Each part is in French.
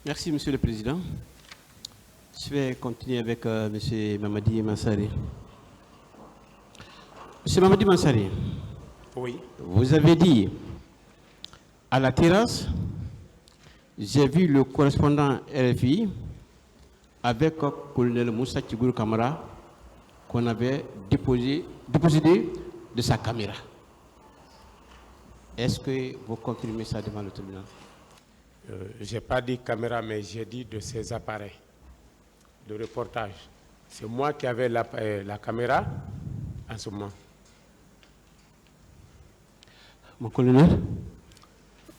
Merci, Monsieur le Président. Je vais continuer avec Monsieur Mamadi Mansari. Monsieur Mamadi Mansari, Oui. vous avez dit à la terrasse, j'ai vu le correspondant RFI avec le colonel Moussa Tchigourou Kamara qu'on avait déposé de sa caméra. Est-ce que vous confirmez ça devant le tribunal? Je n'ai pas dit caméra, mais j'ai dit de ces appareils de reportage. C'est moi qui avais la caméra en ce moment. Mon colonel?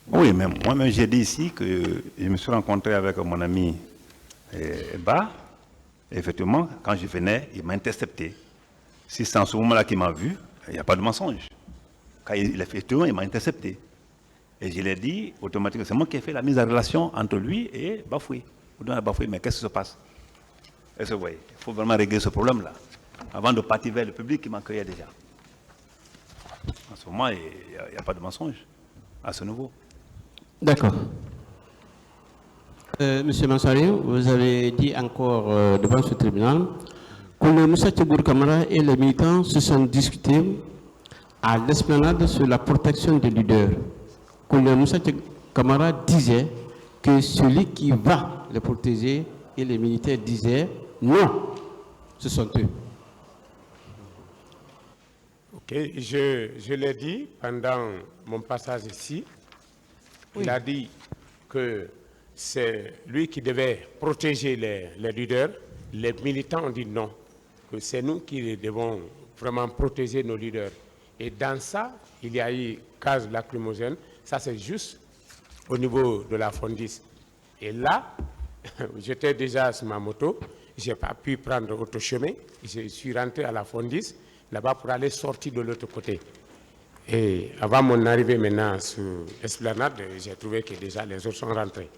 Oui, mais moi-même j'ai dit ici que je me suis rencontré avec mon ami Ba. Effectivement, quand je venais, il m'a intercepté. Si c'est en ce moment-là qu'il m'a vu, il n'y a pas de mensonge. Quand effectivement, il m'a intercepté. Et je l'ai dit automatiquement, c'est moi qui ai fait la mise en relation entre lui et Bafoué. Bafoué, mais qu'est-ce qui se passe? Est-ce que vous voyez? Il faut vraiment régler ce problème-là, avant de partir vers le public qui m'accueillait déjà. En ce moment, il n'y a pas de mensonge à ce niveau. D'accord. Monsieur Mansari, vous avez dit encore devant ce tribunal que le Moussa Tchigourou Kamara et les militants se sont discutés à l'esplanade sur la protection des leaders. Que le Moussa Tchigourou Kamara disait que celui qui va les protéger et les militaires disaient non, ce sont eux. Ok, je l'ai dit pendant mon passage ici. Oui. Il a dit que c'est lui qui devait protéger les leaders. Les militants ont dit non, que c'est nous qui devons vraiment protéger nos leaders. Et dans ça, il y a eu gaz lacrymogène. Ça, c'est juste au niveau de la Fondis. Et là, j'étais déjà sur ma moto. Je n'ai pas pu prendre autre chemin. Je suis rentré à la Fondis, là-bas, pour aller sortir de l'autre côté. Et avant mon arrivée maintenant sur l'esplanade, j'ai trouvé que déjà les autres sont rentrés.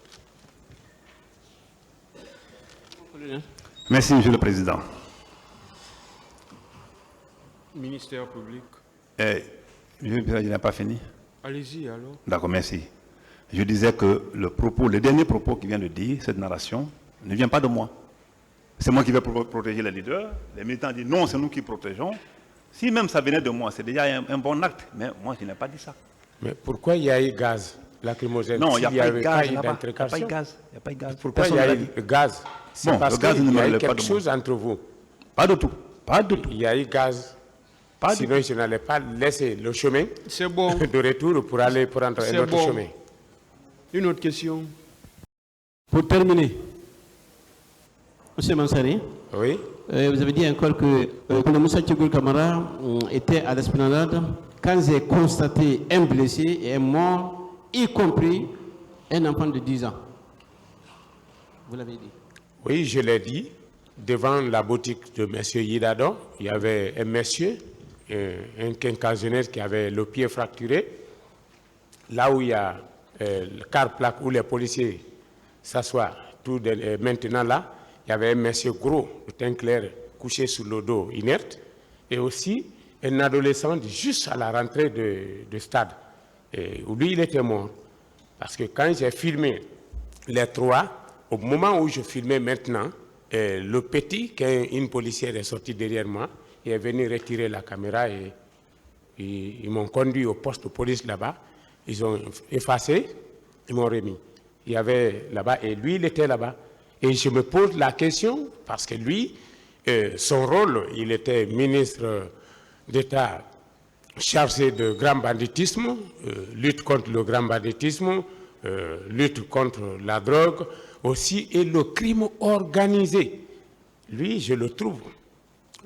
Merci, Monsieur le Président. Ministère public. Je n'ai pas fini. Allez-y alors. D'accord, merci. Je disais que le dernier propos qu'il vient de dire, cette narration, ne vient pas de moi. C'est moi qui vais protéger les leaders. Les militants disent non, c'est nous qui protégeons. Si même ça venait de moi, c'est déjà un bon acte. Mais moi, je n'ai pas dit ça. Mais pourquoi il y a eu gaz lacrymogène? Non, il n'y a pas eu gaz. Il n'y a pas eu gaz. Pourquoi il y a eu gaz? C'est bon, parce qu'il y a eu quelque chose entre vous. Pas du tout. Pas du tout. Il y a eu gaz. Sinon, je n'allais pas laisser le chemin bon. de retour pour aller prendre un autre chemin. Une autre question. Pour terminer, M. Mansari, oui. Vous avez dit encore que le Moussa Tchigourou Kamara était à l'esplanade quand j'ai constaté un blessé et un mort, y compris un enfant de 10 ans. Vous l'avez dit? Oui, je l'ai dit. Devant la boutique de M. Yidadon, il y avait un monsieur, un quinquagénaire qui avait le pied fracturé. Là où il y a le car-plaque où les policiers s'assoient, maintenant là, il y avait un monsieur gros, de teint clair, couché sur le dos, inerte, et aussi un adolescent juste à la rentrée de stade. Et lui, il était mort. Parce que quand j'ai filmé les trois, au moment où je filmais maintenant, le petit, une policière est sortie derrière moi, et est venu retirer la caméra et ils m'ont conduit au poste de police là-bas. Ils ont effacé, ils m'ont remis. Il y avait là-bas, et lui, il était là-bas. Et je me pose la question, parce que lui, son rôle, il était ministre d'État chargé de grand banditisme, lutte contre le grand banditisme, lutte contre la drogue aussi, et le crime organisé. Lui, je le trouve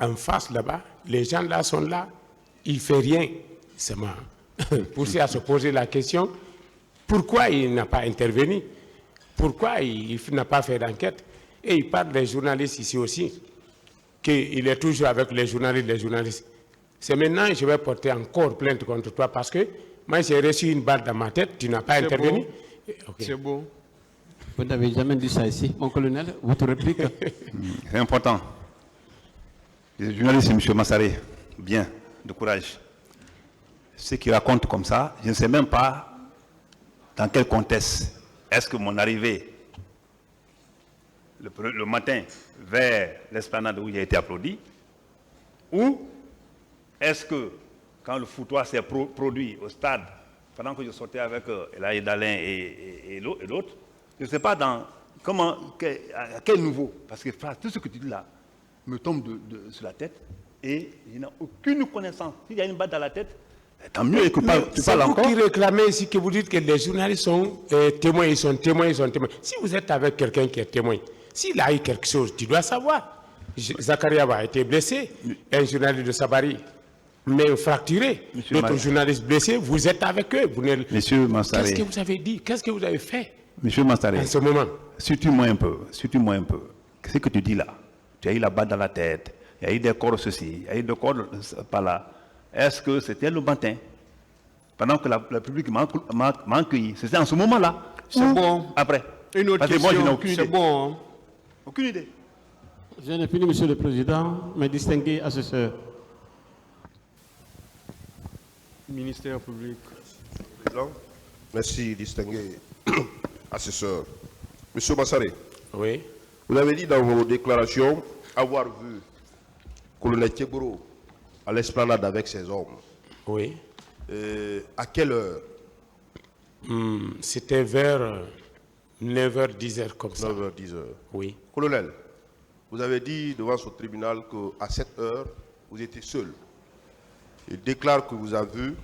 en face là-bas, les gens là sont là, il ne fait rien. Ça m'a poussé à se poser la question, pourquoi il n'a pas intervenu? Pourquoi il n'a pas fait d'enquête? Et il parle des journalistes ici aussi, qu'il est toujours avec les journalistes. C'est maintenant que je vais porter encore plainte contre toi parce que moi j'ai reçu une balle dans ma tête, tu n'as pas intervenu. Okay. C'est bon. Vous n'avez jamais dit ça ici. Mon colonel, votre réplique? C'est important. Le journaliste, M. Massaré, bien, de courage. Ce qu'il raconte comme ça, je ne sais même pas dans quel contexte est-ce que mon arrivée le matin vers l'esplanade où il a été applaudi, ou est-ce que quand le foutoir s'est produit au stade, pendant que je sortais avec Elaïd Alain et l'autre, je ne sais pas à quel niveau, parce que tout ce que tu dis là me tombe sur la tête et je n'ai aucune connaissance. S'il y a une balle dans la tête, tant mieux que tu parles encore. C'est vous qui réclamez ici que vous dites que les journalistes sont témoins, ils sont témoins. Si vous êtes avec quelqu'un qui est témoin, s'il a eu quelque chose, tu dois savoir. Zakaria a été blessé, un journaliste de Sabari, mais fracturé. D'autres journalistes blessés, vous êtes avec eux. Monsieur Mansaré. Qu'est-ce que vous avez dit? Qu'est-ce que vous avez fait? Monsieur Mansaré. En ce moment. Suis-tu-moi un peu. Ce que tu dis là, tu as eu la balle dans la tête, il y a eu des corps ceci, il y a eu des corps par là. Est-ce que c'était le matin, pendant que le public m'a accueilli? C'était en ce moment-là? C'est bon. Après? Une autre Parce que question. moi, je n'ai aucune idée. C'est bon. Hein? Aucune idée. Je n'ai fini, Monsieur le Président, mes distingués assesseurs. Ministère public. Président, merci, distingué assesseur. Monsieur Massaré, Oui. vous avez dit dans vos déclarations avoir vu colonel Tchegoro à l'esplanade avec ses hommes. Oui. À quelle heure? C'était vers 9h, 10h comme ça. 9h, 10h. Oui. Colonel, vous avez dit devant ce tribunal qu'à cette heure, vous étiez seul. Il déclare que vous avez vu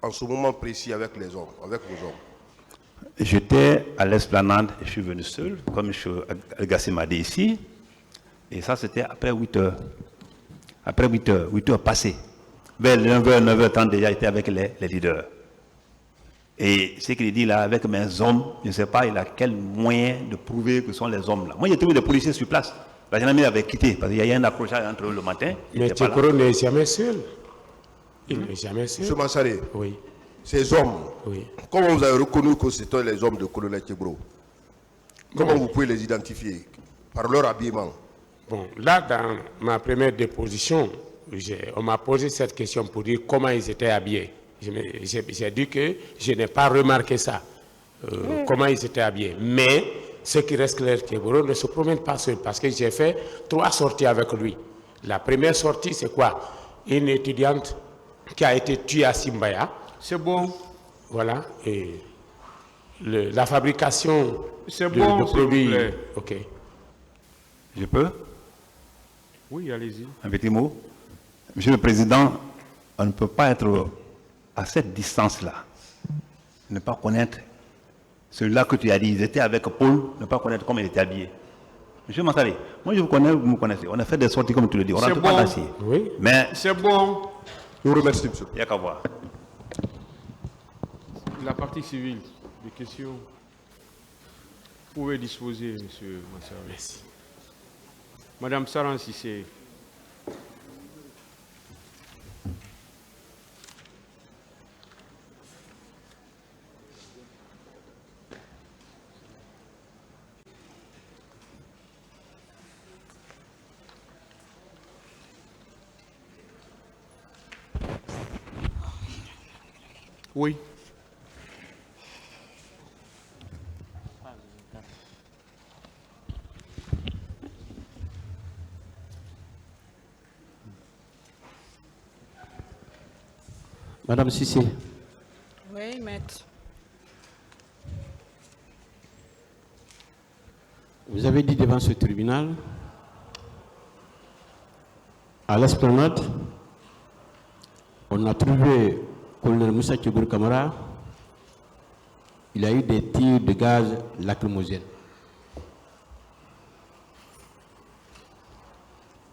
en ce moment précis avec les hommes, avec vos hommes. J'étais à l'esplanade, je suis venu seul, comme M. Al-Gassim m'a dit ici, et ça c'était après 8 heures. Après 8 heures passées. Vers 9h, 9h30 déjà, j'étais avec les leaders. Et ce qu'il dit là, avec mes hommes, je ne sais pas, il a quel moyen de prouver que ce sont les hommes là. Moi, j'ai trouvé des policiers sur place. La gendarmerie avait quitté, parce qu'il y a eu un accrochage entre eux le matin. Mais Tchekoro n'est jamais seul. Il n'est jamais seul. Monsieur Massaré, Oui. ces hommes, Oui. comment vous avez reconnu que c'était les hommes de colonel Tchegoro? Comment vous pouvez les identifier? Par leur habillement? Bon, là, dans ma première déposition, on m'a posé cette question pour dire comment ils étaient habillés. J'ai dit que je n'ai pas remarqué ça, comment ils étaient habillés. Mais ce qui reste clair, Tchegoro ne se promène pas seul, parce que j'ai fait 3 sorties avec lui. La première sortie, c'est quoi? Une étudiante qui a été tuée à Simbaya. C'est bon. Voilà. Et la fabrication bon, de produits. s'il vous plaît. Ok. Je peux? Oui, allez-y. Un petit mot. Monsieur le Président, on ne peut pas être à cette distance-là, ne pas connaître celui-là que tu as dit, ils étaient avec Paul, ne pas connaître comment il était habillé. Monsieur Mansaré, moi je vous connais, vous me connaissez. On a fait des sorties comme tu le dis, on ne rentre pas dans l'acier. Oui. Mais C'est bon. Je vous remercie, monsieur. il n'y a qu'à voir. La partie civile, des questions. Vous pouvez disposer, monsieur Massaré. Merci. Madame Saran Sissé. Oui. Madame Sissé. Oui, maître. Vous avez dit devant ce tribunal, à l'esplanade, on a trouvé colonel Moussa Tchegoro Camara, il a eu des tirs de gaz lacrymogène.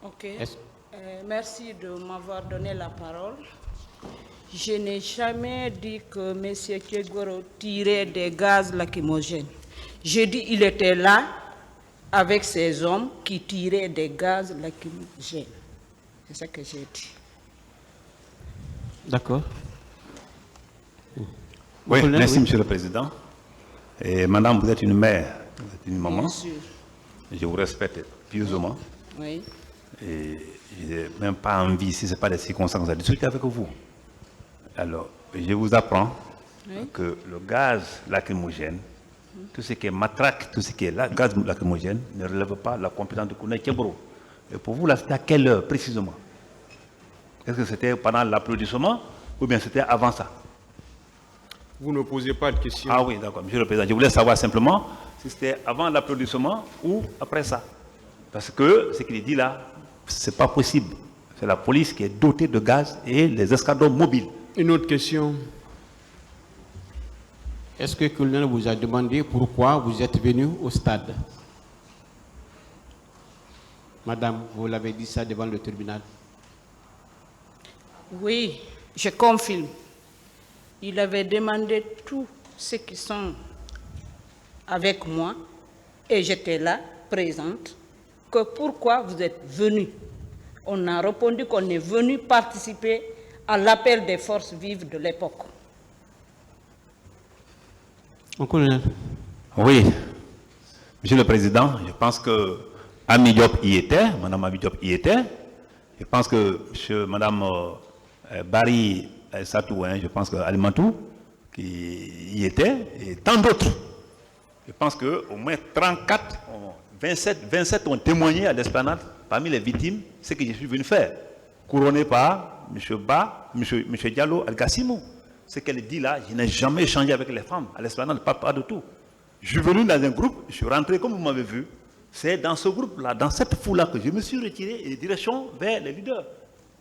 Ok. Merci de m'avoir donné la parole. Je n'ai jamais dit que M. Tchegoro tirait des gaz lacrymogènes. J'ai dit qu'il était là avec ses hommes qui tiraient des gaz lacrymogènes. C'est ça que j'ai dit. D'accord. Oui, Colonel, merci, oui. Monsieur le Président. Et madame, vous êtes une mère, vous êtes une maman. Bien sûr. Je vous respecte pieusement. Oui. Et je n'ai même pas envie, si ce n'est pas des circonstances, à discuter avec vous. Alors, je vous apprends Oui. que le gaz lacrymogène tout ce qui est matraque, tout ce qui est gaz lacrymogène, ne relève pas la compétence de Kouna Kebro. Et pour vous, là, c'était à quelle heure précisément? Est-ce que c'était pendant l'applaudissement ou bien c'était avant ça? Vous ne posez pas de questions. Ah oui, d'accord, Monsieur le Président. Je voulais savoir simplement si c'était avant l'applaudissement ou après ça. Parce que ce qu'il dit là, ce n'est pas possible. C'est la police qui est dotée de gaz et les escadrons mobiles. Une autre question. Est-ce que le colonel vous a demandé pourquoi vous êtes venu au stade? Madame, vous l'avez dit ça devant le tribunal. Oui, je confirme. Il avait demandé tous ceux qui sont avec moi, et j'étais là, présente, que pourquoi vous êtes venus. On a répondu qu'on est venu participer à l'appel des forces vives de l'époque. Mon colonel. Oui, Monsieur le Président, je pense que Ami Diop y était, Madame Ami Diop y était. Je pense que Madame Barry Satou, je pense que Alimantou, qui y était, et tant d'autres. Je pense qu'au moins 34, 27 ont témoigné à l'esplanade parmi les victimes ce que je suis venu faire. Couronné par M. Ba, M. Diallo Al-Gassimou. Ce qu'elle dit là, je n'ai jamais échangé avec les femmes à l'esplanade, pas de tout. Je suis venu dans un groupe, je suis rentré comme vous m'avez vu. C'est dans ce groupe-là, dans cette foule-là que je me suis retiré et direction vers les leaders.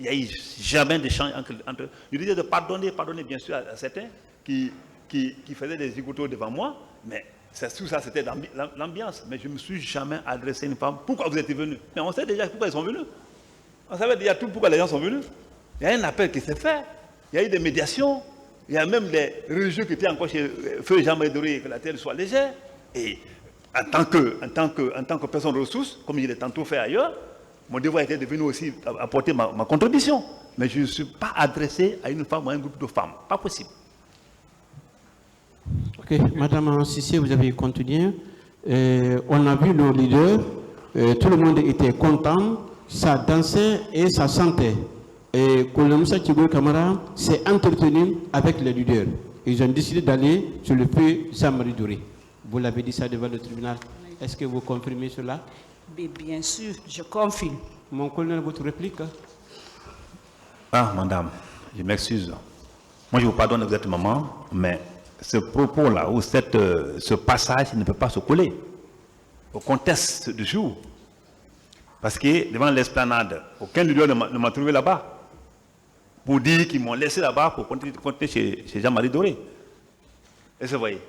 Il n'y a eu jamais d'échange entre eux. Je disais de pardonner bien sûr à certains qui faisaient des zigoutos devant moi, mais tout ça c'était l'ambiance. Mais je ne me suis jamais adressé à une femme. Pourquoi vous êtes venus? Mais on sait déjà pourquoi ils sont venus. On savait déjà tout pourquoi les gens sont venus. Il y a un appel qui s'est fait. Il y a eu des médiations. Il y a même des religieux qui étaient encore chez Feu Jean-Marie Doré, que la terre soit légère. Et en tant que personne ressource, comme je l'ai tantôt fait ailleurs, mon devoir était de venir aussi apporter ma contribution. Mais je ne suis pas adressé à une femme ou à un groupe de femmes. Pas possible. Ok, Madame Sissé, vous avez continué. On a vu nos leaders, tout le monde était content, ça dansait et ça chantait. Et Colonel Moussa Tchigo Kamara s'est entretenu avec les leaders. Ils ont décidé d'aller sur le feu Jean-Marie Doré. Vous l'avez dit ça devant le tribunal. Est-ce que vous confirmez cela? Mais bien sûr, je confirme. Mon colonel, votre réplique? Ah, madame, je m'excuse. Moi, je vous pardonne exactement, mais ce propos-là, ou ce passage ne peut pas se coller au contexte du jour. Parce que devant l'esplanade, aucun leader ne m'a trouvé là-bas pour dire qu'ils m'ont laissé là-bas pour continuer chez Jean-Marie Doré. Est-ce que vous voyez?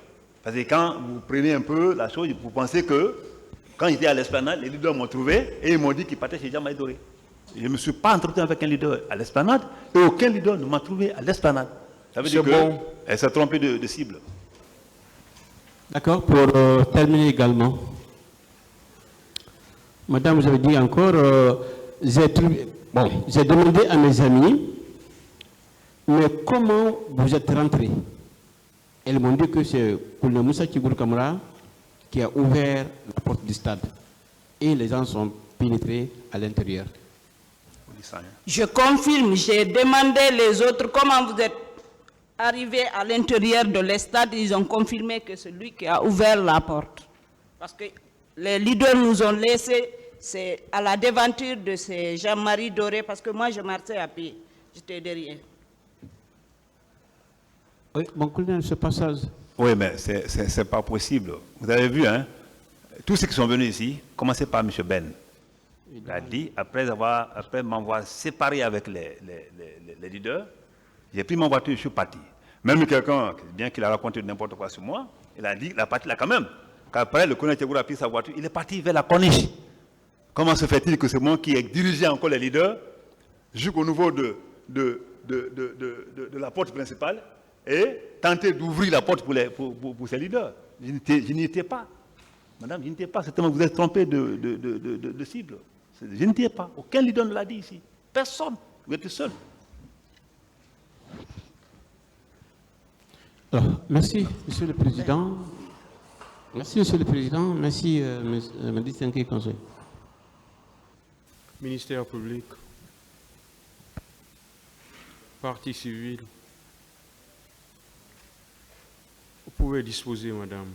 Parce que quand vous prenez un peu la chose, vous pensez que quand j'étais à l'esplanade, les leaders m'ont trouvé et ils m'ont dit qu'ils partaient chez Jean-Marie Doré. Je ne me suis pas entretenu avec un leader à l'esplanade et aucun leader ne m'a trouvé à l'esplanade. Ça veut dire qu'elle s'est trompée de cible. D'accord, pour terminer également. Madame, vous avez dit encore, j'ai demandé à mes amis, mais comment vous êtes rentré? Elles m'ont dit que c'est Koulé Moussa Tchigour Kamara qui a ouvert la porte du stade. Et les gens sont pénétrés à l'intérieur. Je confirme, j'ai demandé les autres comment vous êtes arrivés à l'intérieur de l'estade. Ils ont confirmé que c'est lui qui a ouvert la porte. Parce que les leaders nous ont laissé, c'est à la devanture de ces Jean-Marie Doré, parce que moi je marchais à pied, j'étais derrière. Oui, mon colonel, ce passage. Oui, mais c'est pas possible. Vous avez vu, hein, tous ceux qui sont venus ici, commencez par M. Ben. Il a dit, après m'avoir séparé avec les leaders, j'ai pris ma voiture et je suis parti. Même quelqu'un, bien qu'il a raconté n'importe quoi sur moi, il a dit, il a parti là quand même. Qu'après, le colonel Tchegour a pris sa voiture, il est parti vers la corniche. Comment se fait-il que c'est moi qui ai dirigé encore les leaders jusqu'au niveau de la porte principale et tenter d'ouvrir la porte pour ces leaders? Je n'y étais pas. Madame, je n'y étais pas. Certainement, vous êtes trompé de cible. Je n'y étais pas. Aucun leader ne l'a dit ici. Personne. Vous êtes seul. Alors, merci, Monsieur le Président. Merci, Monsieur le Président. Merci, me distingué conseil. Ministère public, partie civile, vous pouvez disposer, madame.